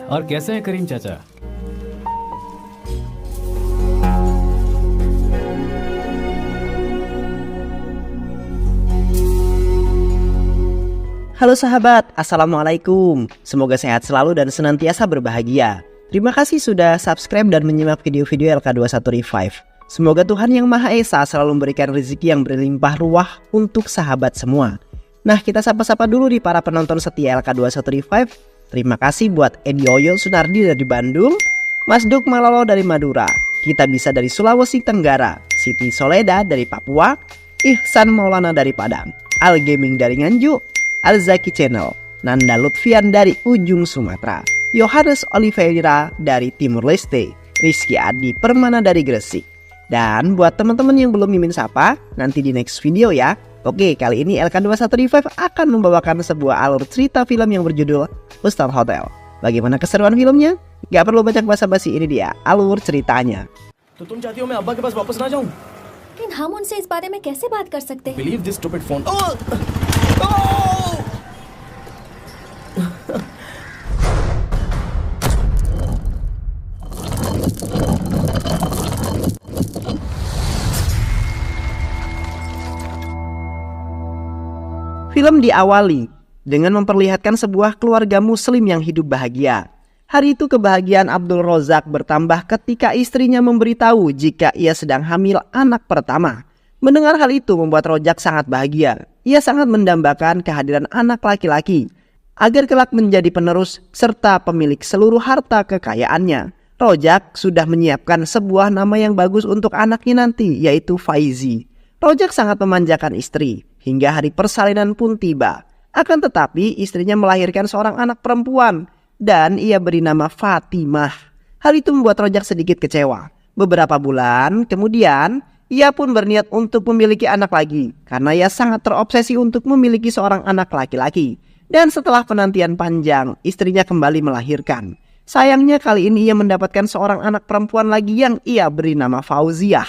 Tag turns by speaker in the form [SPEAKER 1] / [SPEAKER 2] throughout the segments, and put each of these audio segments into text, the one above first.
[SPEAKER 1] और कैसे हैं करीम चाचा?
[SPEAKER 2] Halo sahabat, Assalamualaikum. Semoga sehat selalu dan senantiasa berbahagia. Terima kasih sudah subscribe dan menyimak video-video LK21 Revive. Semoga Tuhan Yang Maha Esa selalu memberikan rezeki yang berlimpah ruah untuk sahabat semua. Nah, kita sapa-sapa dulu di para penonton setia LK21 Revive. Terima kasih buat Edi Oyo Sunardi dari Bandung, Mas Duk Malolo dari Madura, Kita Bisa dari Sulawesi Tenggara, Siti Soleda dari Papua, Ihsan Maulana dari Padang, Al Gaming dari Nganjuk, Al-Zaki Channel, Nanda Lutfian dari ujung Sumatera, Yohanes Oliveira dari Timur Leste, Rizky Adi Permana dari Gresik. Dan buat teman-teman yang belum mimin sapa, nanti di next video ya. Oke, kali ini LK21 Revive akan membawakan sebuah alur cerita film yang berjudul Hostel Hotel. Bagaimana keseruan filmnya? Gak perlu banyak basa-basi, ini dia alur ceritanya.
[SPEAKER 3] तो तुम चाहती हो मैं अब्बा के पास वापस ना जाऊं?
[SPEAKER 4] लेकिन हम उनसे इस बारे में कैसे बात कर सकते हैं?
[SPEAKER 3] Believe this stupid phone.
[SPEAKER 2] Film diawali dengan memperlihatkan sebuah keluarga muslim yang hidup bahagia. Hari itu kebahagiaan Abdul Rozak bertambah ketika istrinya memberitahu jika ia sedang hamil anak pertama. Mendengar hal itu membuat Rojak sangat bahagia. Ia sangat mendambakan kehadiran anak laki-laki agar kelak menjadi penerus serta pemilik seluruh harta kekayaannya. Rojak sudah menyiapkan sebuah nama yang bagus untuk anaknya nanti, yaitu Faizi. Rojak sangat memanjakan istri hingga hari persalinan pun tiba. Akan tetapi istrinya melahirkan seorang anak perempuan dan ia beri nama Fatimah. Hal itu membuat Rojak sedikit kecewa. Beberapa bulan kemudian ia pun berniat untuk memiliki anak lagi karena ia sangat terobsesi untuk memiliki seorang anak laki-laki. Dan setelah penantian panjang, istrinya kembali melahirkan. Sayangnya kali ini ia mendapatkan seorang anak perempuan lagi yang ia beri nama Fauziah.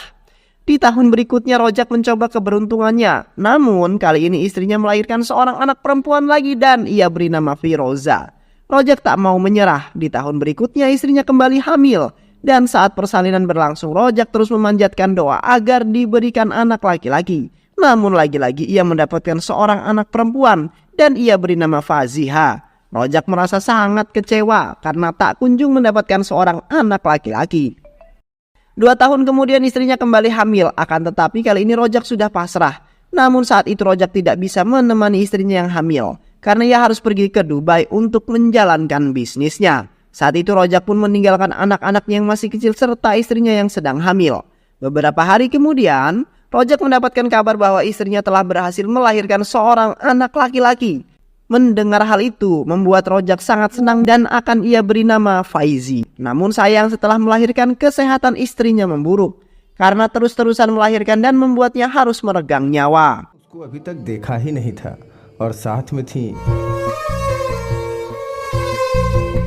[SPEAKER 2] Di tahun berikutnya Rojak mencoba keberuntungannya. Namun kali ini istrinya melahirkan seorang anak perempuan lagi dan ia beri nama Firoza. Rojak tak mau menyerah. Di tahun berikutnya istrinya kembali hamil. Dan saat persalinan berlangsung, Rojak terus memanjatkan doa agar diberikan anak laki-laki. Namun lagi-lagi ia mendapatkan seorang anak perempuan dan ia beri nama Faziha. Rojak merasa sangat kecewa karena tak kunjung mendapatkan seorang anak laki-laki. 2 tahun kemudian istrinya kembali hamil, akan tetapi kali ini Rojak sudah pasrah. Namun saat itu Rojak tidak bisa menemani istrinya yang hamil karena ia harus pergi ke Dubai untuk menjalankan bisnisnya. Saat itu Rojak pun meninggalkan anak-anaknya yang masih kecil serta istrinya yang sedang hamil. Beberapa hari kemudian Rojak mendapatkan kabar bahwa istrinya telah berhasil melahirkan seorang anak laki-laki. Mendengar hal itu membuat Rojak sangat senang dan akan ia beri nama Faizi. Namun sayang setelah melahirkan kesehatan istrinya memburuk karena terus-terusan melahirkan dan membuatnya harus meregang nyawa.
[SPEAKER 5] उसको अभी तक देखा ही नहीं था और साथ में थी.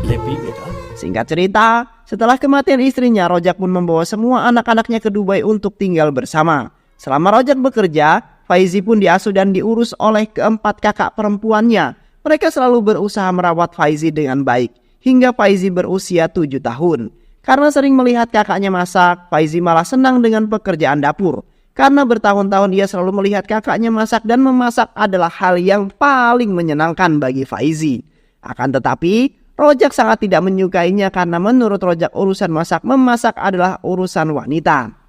[SPEAKER 3] ले पी बेटा.
[SPEAKER 2] Singkat cerita, setelah kematian istrinya, Rojak pun membawa semua anak-anaknya ke Dubai untuk tinggal bersama. Selama Rojak bekerja, Faizi pun diasuh dan diurus oleh keempat kakak perempuannya. Mereka selalu berusaha merawat Faizi dengan baik hingga Faizi berusia 7 tahun. Karena sering melihat kakaknya masak, Faizi malah senang dengan pekerjaan dapur. Karena bertahun-tahun dia selalu melihat kakaknya masak dan memasak adalah hal yang paling menyenangkan bagi Faizi. Akan tetapi, Rojak sangat tidak menyukainya karena menurut Rojak urusan memasak adalah urusan wanita.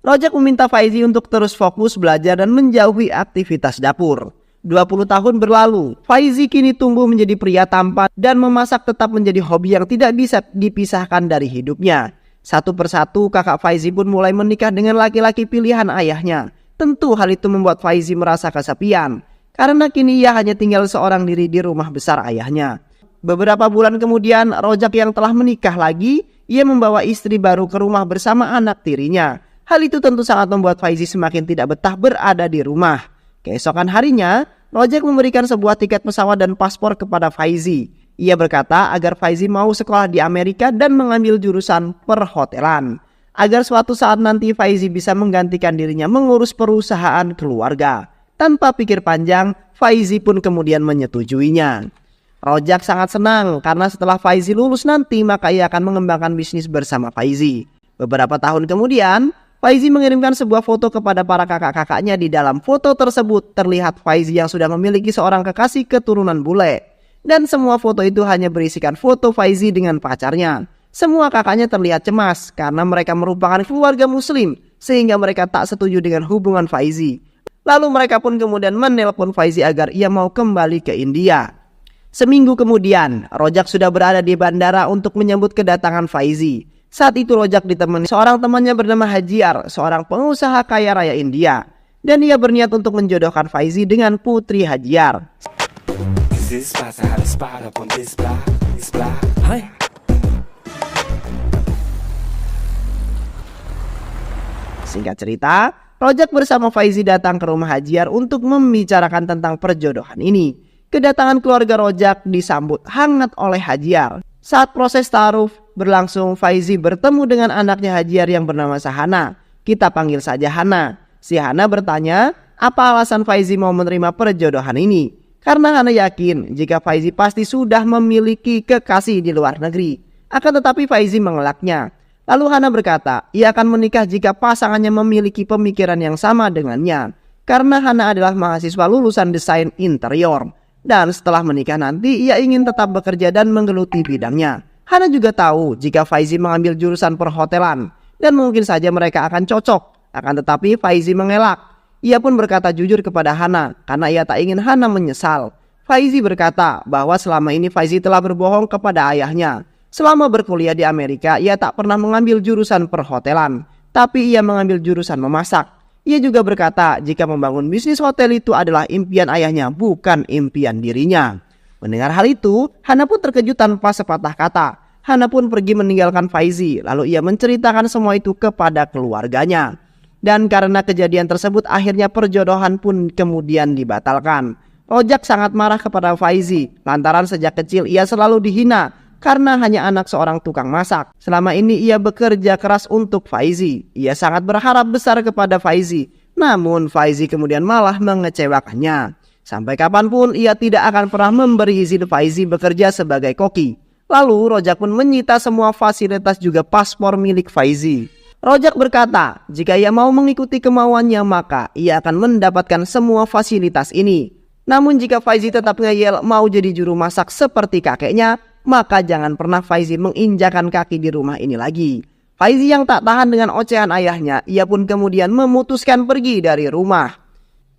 [SPEAKER 2] Rojak meminta Faizi untuk terus fokus belajar dan menjauhi aktivitas dapur. 20 tahun berlalu, Faizi kini tumbuh menjadi pria tampan dan memasak tetap menjadi hobi yang tidak bisa dipisahkan dari hidupnya. Satu persatu kakak Faizi pun mulai menikah dengan laki-laki pilihan ayahnya. Tentu hal itu membuat Faizi merasa kesepian karena kini ia hanya tinggal seorang diri di rumah besar ayahnya. Beberapa bulan kemudian Rojak yang telah menikah lagi, ia membawa istri baru ke rumah bersama anak tirinya. Hal itu tentu sangat membuat Faizi semakin tidak betah berada di rumah. Keesokan harinya, Rojak memberikan sebuah tiket pesawat dan paspor kepada Faizi. Ia berkata agar Faizi mau sekolah di Amerika dan mengambil jurusan perhotelan. Agar suatu saat nanti Faizi bisa menggantikan dirinya mengurus perusahaan keluarga. Tanpa pikir panjang, Faizi pun kemudian menyetujuinya. Rojak sangat senang karena setelah Faizi lulus nanti maka ia akan mengembangkan bisnis bersama Faizi. Beberapa tahun kemudian, Faizi mengirimkan sebuah foto kepada para kakak-kakaknya. Di dalam foto tersebut terlihat Faizi yang sudah memiliki seorang kekasih keturunan bule. Dan semua foto itu hanya berisikan foto Faizi dengan pacarnya. Semua kakaknya terlihat cemas karena mereka merupakan keluarga muslim sehingga mereka tak setuju dengan hubungan Faizi. Lalu mereka pun kemudian menelpon Faizi agar ia mau kembali ke India. Seminggu kemudian, Rojak sudah berada di bandara untuk menyambut kedatangan Faizi. Saat itu Rojak ditemani seorang temannya bernama Hajiar, seorang pengusaha kaya raya India. Dan ia berniat untuk menjodohkan Faizi dengan putri Hajiar.
[SPEAKER 3] Hi.
[SPEAKER 2] Singkat cerita, Rojak bersama Faizi datang ke rumah Hajiar untuk membicarakan tentang perjodohan ini. Kedatangan keluarga Rojak disambut hangat oleh Hajiar. Saat proses taaruf berlangsung, Faizi bertemu dengan anaknya Hajiar yang bernama Sahana. Kita panggil saja Hana. Si Hana bertanya, apa alasan Faizi mau menerima perjodohan ini? Karena Hana yakin jika Faizi pasti sudah memiliki kekasih di luar negeri. Akan tetapi Faizi mengelaknya. Lalu Hana berkata, ia akan menikah jika pasangannya memiliki pemikiran yang sama dengannya. Karena Hana adalah mahasiswa lulusan desain interior. Dan setelah menikah nanti ia ingin tetap bekerja dan menggeluti bidangnya. Hana juga tahu jika Faizi mengambil jurusan perhotelan. Dan mungkin saja mereka akan cocok. Akan tetapi Faizi mengelak. Ia pun berkata jujur kepada Hana karena ia tak ingin Hana menyesal. Faizi berkata bahwa selama ini Faizi telah berbohong kepada ayahnya. Selama berkuliah di Amerika, ia tak pernah mengambil jurusan perhotelan, tapi ia mengambil jurusan memasak. Ia juga berkata jika membangun bisnis hotel itu adalah impian ayahnya, bukan impian dirinya. Mendengar hal itu, Hana pun terkejut tanpa sepatah kata. Hana pun pergi meninggalkan Faizi, lalu ia menceritakan semua itu kepada keluarganya. Dan karena kejadian tersebut, akhirnya perjodohan pun kemudian dibatalkan. Rojak sangat marah kepada Faizi, lantaran sejak kecil ia selalu dihina karena hanya anak seorang tukang masak. Selama ini ia bekerja keras untuk Faizi. Ia sangat berharap besar kepada Faizi. Namun Faizi kemudian malah mengecewakannya. Sampai kapanpun ia tidak akan pernah memberi izin Faizi bekerja sebagai koki. Lalu Rojak pun menyita semua fasilitas juga paspor milik Faizi. Rojak berkata jika ia mau mengikuti kemauannya maka ia akan mendapatkan semua fasilitas ini. Namun jika Faizi tetap ngeyel mau jadi juru masak seperti kakeknya, maka jangan pernah Faizi menginjakan kaki di rumah ini lagi. Faizi yang tak tahan dengan ocehan ayahnya, ia pun kemudian memutuskan pergi dari rumah.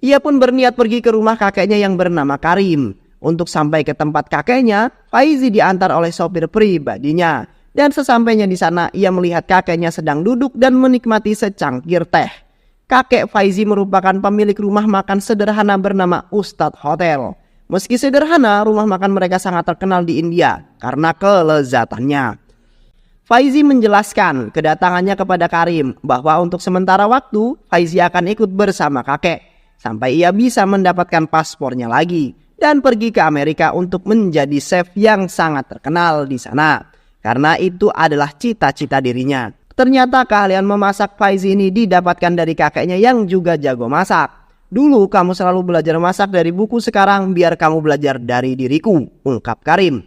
[SPEAKER 2] Ia pun berniat pergi ke rumah kakeknya yang bernama Karim. Untuk sampai ke tempat kakeknya, Faizi diantar oleh sopir pribadinya. Dan sesampainya di sana, ia melihat kakeknya sedang duduk dan menikmati secangkir teh. Kakek Faizi merupakan pemilik rumah makan sederhana bernama Ustadz Hotel. Meski sederhana, rumah makan mereka sangat terkenal di India karena kelezatannya. Faizi menjelaskan kedatangannya kepada Karim bahwa untuk sementara waktu Faizi akan ikut bersama kakek sampai ia bisa mendapatkan paspornya lagi dan pergi ke Amerika untuk menjadi chef yang sangat terkenal di sana. Karena itu adalah cita-cita dirinya. Ternyata keahlian memasak Faizi ini didapatkan dari kakeknya yang juga jago masak. Dulu kamu selalu belajar masak dari buku, sekarang biar kamu belajar dari diriku, ungkap Karim.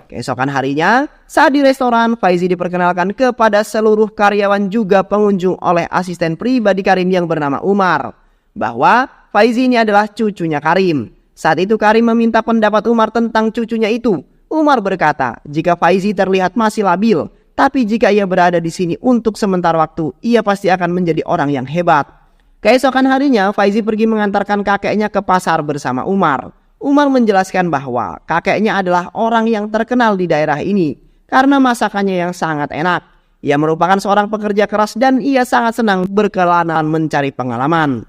[SPEAKER 2] Keesokan harinya, saat di restoran, Faizi diperkenalkan kepada seluruh karyawan juga pengunjung oleh asisten pribadi Karim yang bernama Umar. Bahwa Faizi ini adalah cucunya Karim. Saat itu Karim meminta pendapat Umar tentang cucunya itu. Umar berkata, jika Faizi terlihat masih labil, tapi jika ia berada di sini untuk sementara waktu, ia pasti akan menjadi orang yang hebat. Keesokan harinya, Faizi pergi mengantarkan kakeknya ke pasar bersama Umar. Umar menjelaskan bahwa kakeknya adalah orang yang terkenal di daerah ini karena masakannya yang sangat enak. Ia merupakan seorang pekerja keras dan ia sangat senang berkelana mencari pengalaman.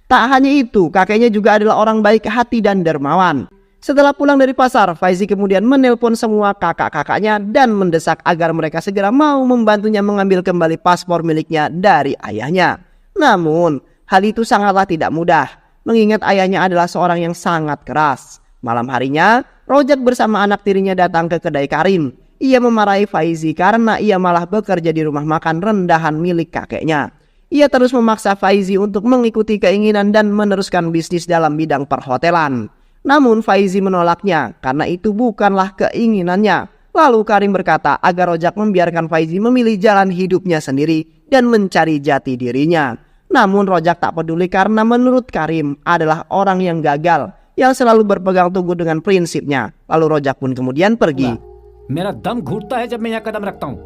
[SPEAKER 2] Tak hanya itu, kakeknya juga adalah orang baik hati dan dermawan. Setelah pulang dari pasar, Faizi kemudian menelpon semua kakak-kakaknya dan mendesak agar mereka segera mau membantunya mengambil kembali paspor miliknya dari ayahnya. Namun, hal itu sangatlah tidak mudah, mengingat ayahnya adalah seorang yang sangat keras. Malam harinya, Rojak bersama anak tirinya datang ke kedai Karim. Ia memarahi Faizi karena ia malah bekerja di rumah makan rendahan milik kakeknya. Ia terus memaksa Faizi untuk mengikuti keinginan dan meneruskan bisnis dalam bidang perhotelan. Namun Faizi menolaknya karena itu bukanlah keinginannya. Lalu Karim berkata agar Rojak membiarkan Faizi memilih jalan hidupnya sendiri dan mencari jati dirinya. Namun Rojak tak peduli karena menurut Karim adalah orang yang gagal, yang selalu berpegang teguh dengan prinsipnya. Lalu Rojak pun kemudian pergi.
[SPEAKER 1] मेरा दम घुटता है जब मैं यहाँ कदम रखता हूँ.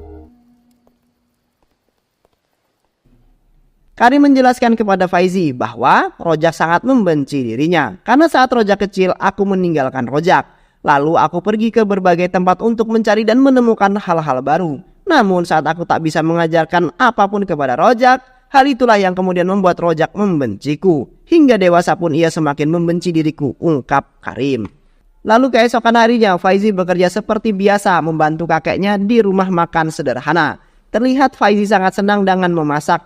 [SPEAKER 2] Karim menjelaskan kepada Faizi bahwa Rojak sangat membenci dirinya. Karena saat Rojak kecil aku meninggalkan Rojak. Lalu aku pergi ke berbagai tempat untuk mencari dan menemukan hal-hal baru. Namun saat aku tak bisa mengajarkan apapun kepada Rojak, hal itulah yang kemudian membuat Rojak membenciku. Hingga dewasa pun ia semakin membenci diriku, ungkap Karim. Lalu keesokan harinya Faizi bekerja seperti biasa membantu kakeknya di rumah makan sederhana. Terlihat Faizi sangat senang dengan memasak.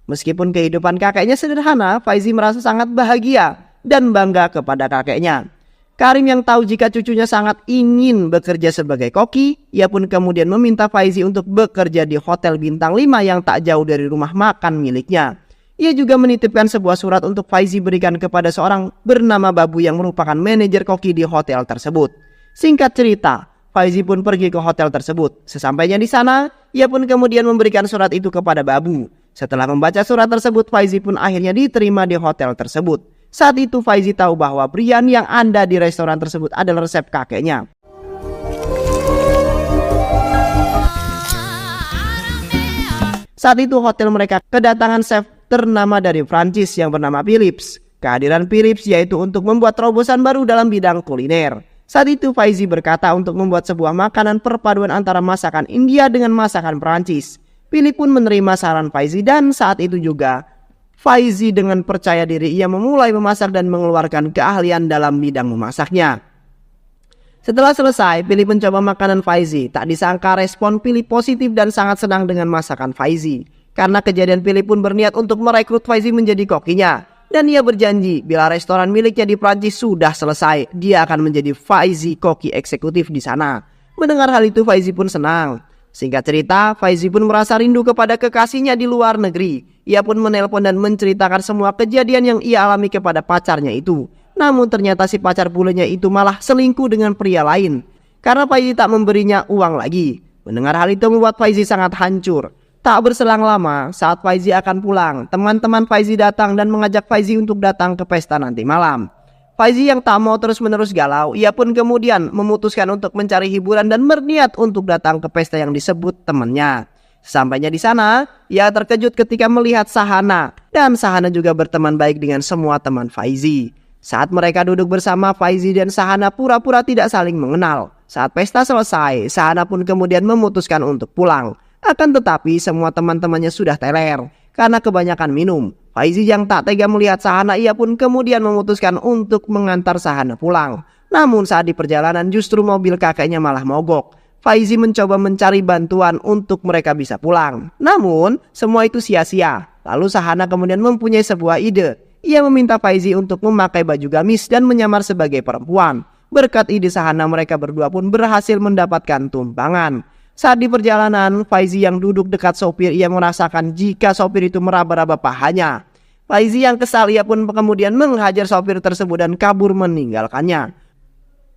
[SPEAKER 2] Meskipun kehidupan kakeknya sederhana, Faizi merasa sangat bahagia dan bangga kepada kakeknya. Karim yang tahu jika cucunya sangat ingin bekerja sebagai koki, ia pun kemudian meminta Faizi untuk bekerja di hotel bintang 5 yang tak jauh dari rumah makan miliknya. Ia juga menitipkan sebuah surat untuk Faizi berikan kepada seorang bernama Babu yang merupakan manajer koki di hotel tersebut. Singkat cerita, Faizi pun pergi ke hotel tersebut. Sesampainya di sana, ia pun kemudian memberikan surat itu kepada Babu. Setelah membaca surat tersebut, Faizi pun akhirnya diterima di hotel tersebut. Saat itu Faizi tahu bahwa biryani yang ada di restoran tersebut adalah resep kakeknya. Saat itu hotel mereka kedatangan chef ternama dari Prancis yang bernama Philips. Kehadiran Philips yaitu untuk membuat terobosan baru dalam bidang kuliner. Saat itu Faizi berkata untuk membuat sebuah makanan perpaduan antara masakan India dengan masakan Prancis. Philips pun menerima saran Faizi dan saat itu juga Faizi dengan percaya diri ia memulai memasak dan mengeluarkan keahlian dalam bidang memasaknya. Setelah selesai, Philips mencoba makanan Faizi. Tak disangka respon Philips positif dan sangat senang dengan masakan Faizi. Karena kejadian Philips pun berniat untuk merekrut Faizi menjadi kokinya. Dan ia berjanji bila restoran miliknya di Prancis sudah selesai, dia akan menjadi Faizi koki eksekutif di sana. Mendengar hal itu Faizi pun senang. Singkat cerita, Faizi pun merasa rindu kepada kekasihnya di luar negeri. Ia pun menelpon dan menceritakan semua kejadian yang ia alami kepada pacarnya itu. Namun ternyata si pacar bulenya itu malah selingkuh dengan pria lain. Karena Faizi tak memberinya uang lagi. Mendengar hal itu membuat Faizi sangat hancur. Tak berselang lama, saat Faizi akan pulang, teman-teman Faizi datang dan mengajak Faizi untuk datang ke pesta nanti malam. Faizi yang tak mau terus-menerus galau, ia pun kemudian memutuskan untuk mencari hiburan dan berniat untuk datang ke pesta yang disebut temannya. Sampainya di sana, ia terkejut ketika melihat Sahana. Dan Sahana juga berteman baik dengan semua teman Faizi. Saat mereka duduk bersama, Faizi dan Sahana pura-pura tidak saling mengenal. Saat pesta selesai, Sahana pun kemudian memutuskan untuk pulang. Akan tetapi semua teman-temannya sudah teler karena kebanyakan minum. Faizi yang tak tega melihat Sahana, ia pun kemudian memutuskan untuk mengantar Sahana pulang. Namun saat di perjalanan justru mobil kakeknya malah mogok. Faizi mencoba mencari bantuan untuk mereka bisa pulang. Namun semua itu sia-sia. Lalu Sahana kemudian mempunyai sebuah ide. Ia meminta Faizi untuk memakai baju gamis dan menyamar sebagai perempuan. Berkat ide Sahana, mereka berdua pun berhasil mendapatkan tumpangan. Saat di perjalanan, Faizi yang duduk dekat sopir, ia merasakan jika sopir itu meraba-raba pahanya. Faizi yang kesal, ia pun kemudian menghajar sopir tersebut dan kabur meninggalkannya.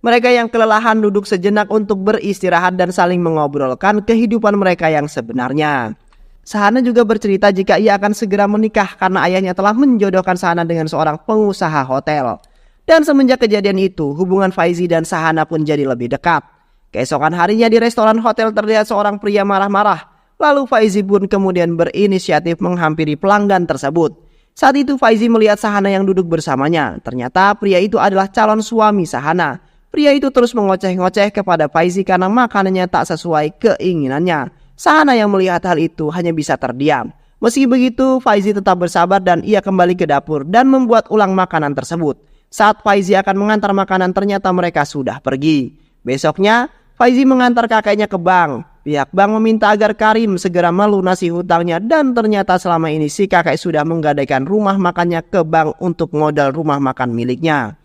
[SPEAKER 2] Mereka yang kelelahan duduk sejenak untuk beristirahat dan saling mengobrolkan kehidupan mereka yang sebenarnya. Sahana juga bercerita jika ia akan segera menikah karena ayahnya telah menjodohkan Sahana dengan seorang pengusaha hotel. Dan semenjak kejadian itu, hubungan Faizi dan Sahana pun jadi lebih dekat. Keesokan harinya di restoran hotel terlihat seorang pria marah-marah. Lalu Faizi pun kemudian berinisiatif menghampiri pelanggan tersebut. Saat itu Faizi melihat Sahana yang duduk bersamanya. Ternyata pria itu adalah calon suami Sahana. Pria itu terus mengoceh-ngoceh kepada Faizi karena makanannya tak sesuai keinginannya. Sahana yang melihat hal itu hanya bisa terdiam. Meski begitu, Faizi tetap bersabar dan ia kembali ke dapur dan membuat ulang makanan tersebut. Saat Faizi akan mengantar makanan, ternyata mereka sudah pergi. Besoknya, Faizi mengantar kakeknya ke bank. Pihak bank meminta agar Karim segera melunasi hutangnya dan ternyata selama ini si kakek sudah menggadaikan rumah makannya ke bank untuk modal rumah makan miliknya.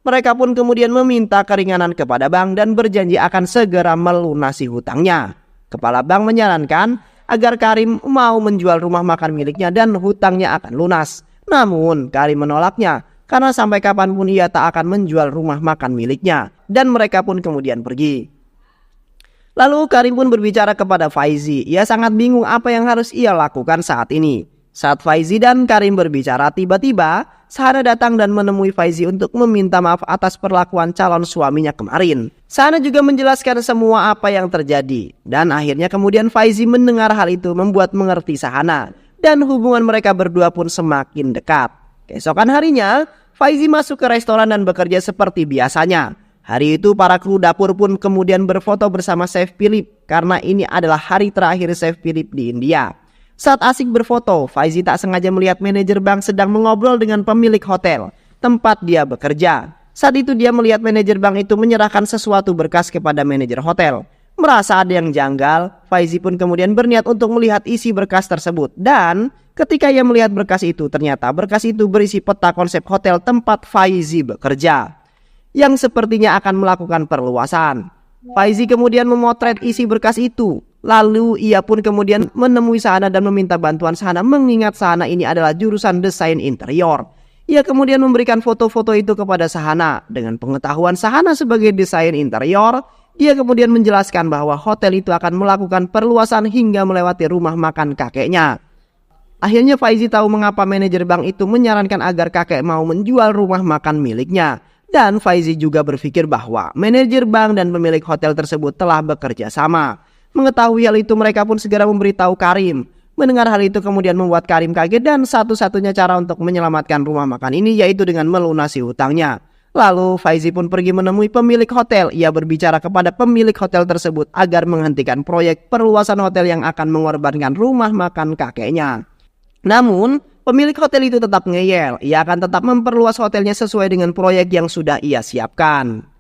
[SPEAKER 2] Mereka pun kemudian meminta keringanan kepada bank dan berjanji akan segera melunasi hutangnya. Kepala bank menyarankan agar Karim mau menjual rumah makan miliknya dan hutangnya akan lunas. Namun Karim menolaknya karena sampai kapanpun ia tak akan menjual rumah makan miliknya, dan mereka pun kemudian pergi. Lalu Karim pun berbicara kepada Faizi. Ia sangat bingung apa yang harus ia lakukan saat ini. Saat Faizi dan Karim berbicara, tiba-tiba Sahana datang dan menemui Faizi untuk meminta maaf atas perlakuan calon suaminya kemarin. Sahana juga menjelaskan semua apa yang terjadi, dan akhirnya kemudian Faizi mendengar hal itu membuat mengerti Sahana, dan hubungan mereka berdua pun semakin dekat. Keesokan harinya, Faizi masuk ke restoran dan bekerja seperti biasanya. Hari itu para kru dapur pun kemudian berfoto bersama Chef Philip karena ini adalah hari terakhir Chef Philip di India. Saat asik berfoto, Faizi tak sengaja melihat manajer bank sedang mengobrol dengan pemilik hotel tempat dia bekerja. Saat itu dia melihat manajer bank itu menyerahkan sesuatu berkas kepada manajer hotel. Merasa ada yang janggal, Faizi pun kemudian berniat untuk melihat isi berkas tersebut. Dan ketika ia melihat berkas itu, ternyata berkas itu berisi peta konsep hotel tempat Faizi bekerja, yang sepertinya akan melakukan perluasan. Faizi kemudian memotret isi berkas itu. Lalu ia pun kemudian menemui Sahana dan meminta bantuan Sahana, mengingat Sahana ini adalah jurusan desain interior. Ia kemudian memberikan foto-foto itu kepada Sahana. Dengan pengetahuan Sahana sebagai desain interior, dia kemudian menjelaskan bahwa hotel itu akan melakukan perluasan hingga melewati rumah makan kakeknya. Akhirnya Faizi tahu mengapa manajer bank itu menyarankan agar kakek mau menjual rumah makan miliknya. Dan Faizi juga berpikir bahwa manajer bank dan pemilik hotel tersebut telah bekerja sama. Mengetahui hal itu mereka pun segera memberitahu Karim. Mendengar hal itu kemudian membuat Karim kaget dan satu-satunya cara untuk menyelamatkan rumah makan ini yaitu dengan melunasi hutangnya. Lalu Faizi pun pergi menemui pemilik hotel. Ia berbicara kepada pemilik hotel tersebut agar menghentikan proyek perluasan hotel yang akan mengorbankan rumah makan kakeknya. Namun pemilik hotel itu tetap ngeyel. Ia akan tetap memperluas hotelnya sesuai dengan proyek yang sudah ia siapkan.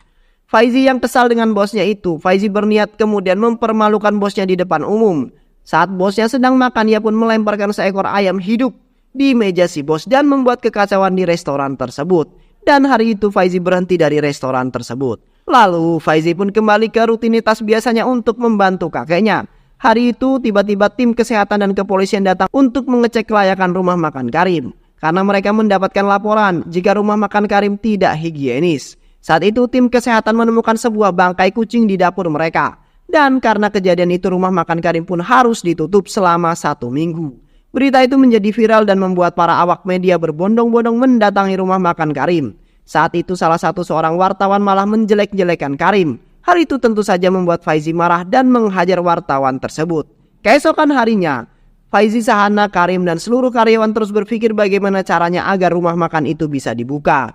[SPEAKER 2] Faizi yang kesal dengan bosnya itu, Faizi berniat kemudian mempermalukan bosnya di depan umum. Saat bosnya sedang makan, ia pun melemparkan seekor ayam hidup di meja si bos dan membuat kekacauan di restoran tersebut. Dan hari itu Faizi berhenti dari restoran tersebut. Lalu Faizi pun kembali ke rutinitas biasanya untuk membantu kakeknya. Hari itu tiba-tiba tim kesehatan dan kepolisian datang untuk mengecek kelayakan rumah makan Karim. Karena mereka mendapatkan laporan jika rumah makan Karim tidak higienis. Saat itu tim kesehatan menemukan sebuah bangkai kucing di dapur mereka. Dan karena kejadian itu rumah makan Karim pun harus ditutup selama 1 minggu. Berita itu menjadi viral dan membuat para awak media berbondong-bondong mendatangi rumah makan Karim. Saat itu salah satu seorang wartawan malah menjelek-jelekan Karim. Hal itu tentu saja membuat Faizi marah dan menghajar wartawan tersebut. Keesokan harinya, Faizi, Sahana, Karim dan seluruh karyawan terus berpikir bagaimana caranya agar rumah makan itu bisa dibuka.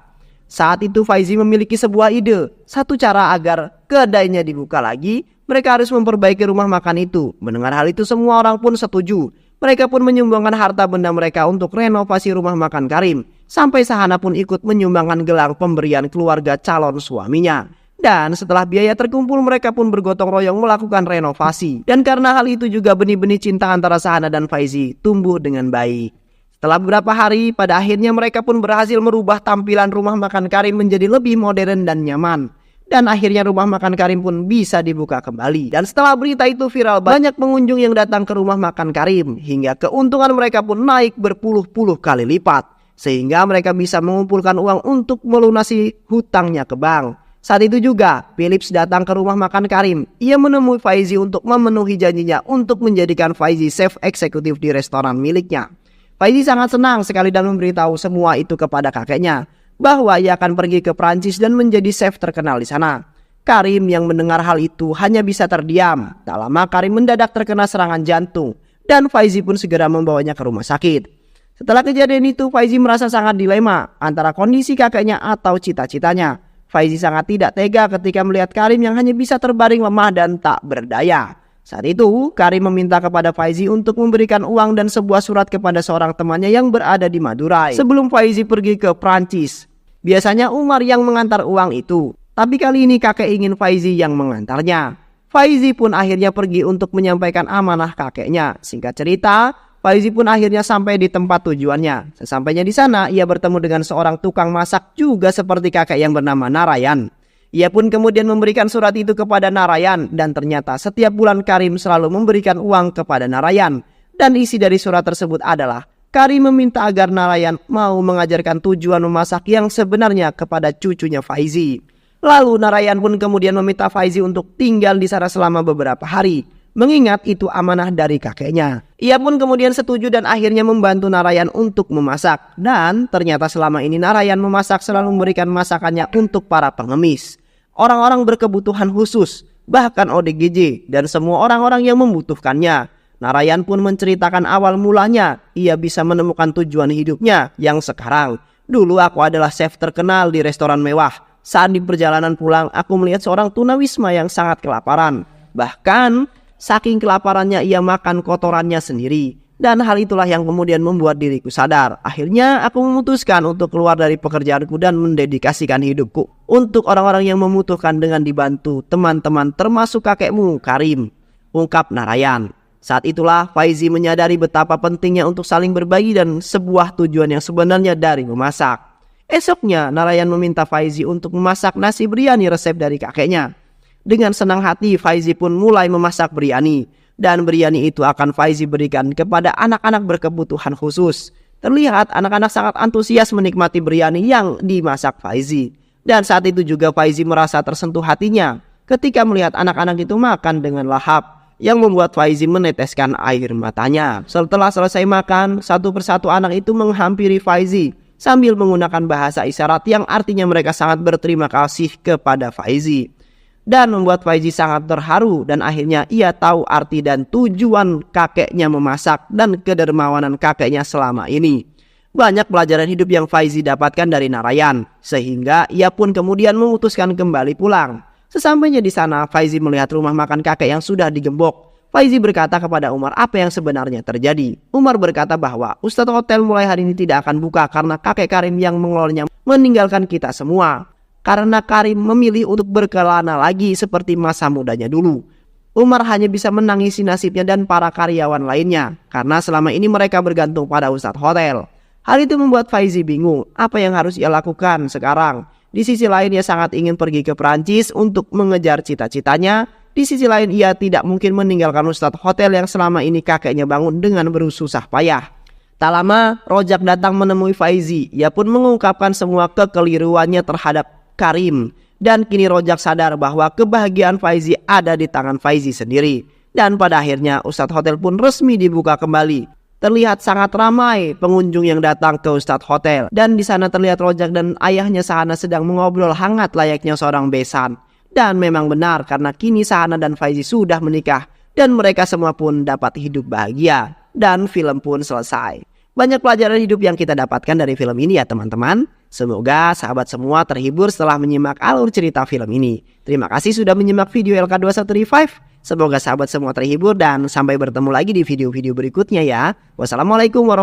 [SPEAKER 2] Saat itu Faizi memiliki sebuah ide. Satu cara agar kedainya dibuka lagi, mereka harus memperbaiki rumah makan itu. Mendengar hal itu semua orang pun setuju. Mereka pun menyumbangkan harta benda mereka untuk renovasi rumah makan Karim. Sampai Sahana pun ikut menyumbangkan gelang pemberian keluarga calon suaminya. Dan setelah biaya terkumpul mereka pun bergotong royong melakukan renovasi. Dan karena hal itu juga benih-benih cinta antara Sahana dan Faizi tumbuh dengan baik. Setelah beberapa hari pada akhirnya mereka pun berhasil merubah tampilan rumah makan Karim menjadi lebih modern dan nyaman. Dan akhirnya rumah makan Karim pun bisa dibuka kembali. Dan setelah berita itu viral, banyak pengunjung yang datang ke rumah makan Karim. Hingga keuntungan mereka pun naik berpuluh-puluh kali lipat. Sehingga mereka bisa mengumpulkan uang untuk melunasi hutangnya ke bank. Saat itu juga Philips datang ke rumah makan Karim. Ia menemui Faizi untuk memenuhi janjinya untuk menjadikan Faizi chef eksekutif di restoran miliknya. Faizi sangat senang sekali dan memberitahu semua itu kepada kakeknya. Bahwa ia akan pergi ke Prancis dan menjadi chef terkenal di sana. Karim yang mendengar hal itu hanya bisa terdiam. Tak lama Karim mendadak terkena serangan jantung. Dan Faizi pun segera membawanya ke rumah sakit. Setelah kejadian itu Faizi merasa sangat dilema antara kondisi kakeknya atau cita-citanya. Faizi sangat tidak tega ketika melihat Karim yang hanya bisa terbaring lemah dan tak berdaya. Saat itu Karim meminta kepada Faizi untuk memberikan uang dan sebuah surat kepada seorang temannya yang berada di Madurai sebelum Faizi pergi ke Prancis. Biasanya Umar yang mengantar uang itu, tapi kali ini kakek ingin Faizi yang mengantarnya. Faizi pun akhirnya pergi untuk menyampaikan amanah kakeknya. Singkat cerita, Faizi pun akhirnya sampai di tempat tujuannya. Sesampainya di sana, ia bertemu dengan seorang tukang masak juga seperti kakek yang bernama Narayan. Ia pun kemudian memberikan surat itu kepada Narayan dan ternyata setiap bulan Karim selalu memberikan uang kepada Narayan. Dan isi dari surat tersebut adalah Karim meminta agar Narayan mau mengajarkan tujuan memasak yang sebenarnya kepada cucunya Faizi. Lalu Narayan pun kemudian meminta Faizi untuk tinggal di sana selama beberapa hari, mengingat itu amanah dari kakeknya. Ia pun kemudian setuju dan akhirnya membantu Narayan untuk memasak. Dan ternyata selama ini Narayan memasak selalu memberikan masakannya untuk para pengemis, orang-orang berkebutuhan khusus, bahkan ODGJ dan semua orang-orang yang membutuhkannya. Narayan pun menceritakan awal mulanya ia bisa menemukan tujuan hidupnya yang sekarang. Dulu aku adalah chef terkenal di restoran mewah. Saat di perjalanan pulang aku melihat seorang tunawisma yang sangat kelaparan. Bahkan saking kelaparannya ia makan kotorannya sendiri. Dan hal itulah yang kemudian membuat diriku sadar. Akhirnya aku memutuskan untuk keluar dari pekerjaanku dan mendedikasikan hidupku untuk orang-orang yang membutuhkan dengan dibantu teman-teman termasuk kakekmu Karim, ungkap Narayan. Saat itulah Faizi menyadari betapa pentingnya untuk saling berbagi dan sebuah tujuan yang sebenarnya dari memasak. Esoknya Narayan meminta Faizi untuk memasak nasi biryani resep dari kakeknya. Dengan senang hati Faizi pun mulai memasak biryani. Dan biryani itu akan Faizi berikan kepada anak-anak berkebutuhan khusus. Terlihat anak-anak sangat antusias menikmati biryani yang dimasak Faizi. Dan saat itu juga Faizi merasa tersentuh hatinya ketika melihat anak-anak itu makan dengan lahap, yang membuat Faizi meneteskan air matanya. Setelah selesai makan, satu persatu anak itu menghampiri Faizi sambil menggunakan bahasa isyarat yang artinya mereka sangat berterima kasih kepada Faizi. Dan membuat Faizi sangat terharu dan akhirnya ia tahu arti dan tujuan kakeknya memasak dan kedermawanan kakeknya selama ini. Banyak pelajaran hidup yang Faizi dapatkan dari Narayan, sehingga ia pun kemudian memutuskan kembali pulang. Sesampainya di sana, Faizi melihat rumah makan kakek yang sudah digembok. Faizi berkata kepada Umar apa yang sebenarnya terjadi. Umar berkata bahwa Ustadz Hotel mulai hari ini tidak akan buka karena kakek Karim yang mengelolanya meninggalkan kita semua. Karena Karim memilih untuk berkelana lagi seperti masa mudanya dulu. Umar hanya bisa menangisi nasibnya dan para karyawan lainnya, karena selama ini mereka bergantung pada Ustadz Hotel. Hal itu membuat Faizi bingung apa yang harus ia lakukan sekarang. Di sisi lain ia sangat ingin pergi ke Perancis untuk mengejar cita-citanya. Di sisi lain ia tidak mungkin meninggalkan Ustadz Hotel yang selama ini kakeknya bangun dengan bersusah payah. Tak lama Rojak datang menemui Faizi. Ia pun mengungkapkan semua kekeliruannya terhadap Karim. Dan kini Rojak sadar bahwa kebahagiaan Faizi ada di tangan Faizi sendiri. Dan pada akhirnya Ustadz Hotel pun resmi dibuka kembali. Terlihat sangat ramai pengunjung yang datang ke Ustadz Hotel. Dan di sana terlihat Rojak dan ayahnya Sahana sedang mengobrol hangat layaknya seorang besan. Dan memang benar karena kini Sahana dan Faizi sudah menikah. Dan mereka semua pun dapat hidup bahagia. Dan film pun selesai. Banyak pelajaran hidup yang kita dapatkan dari film ini ya teman-teman. Semoga sahabat semua terhibur setelah menyimak alur cerita film ini. Terima kasih sudah menyimak video LK2135. Semoga sahabat semua terhibur dan sampai bertemu lagi di video-video berikutnya ya. Wassalamualaikum warahmatullahi wabarakatuh.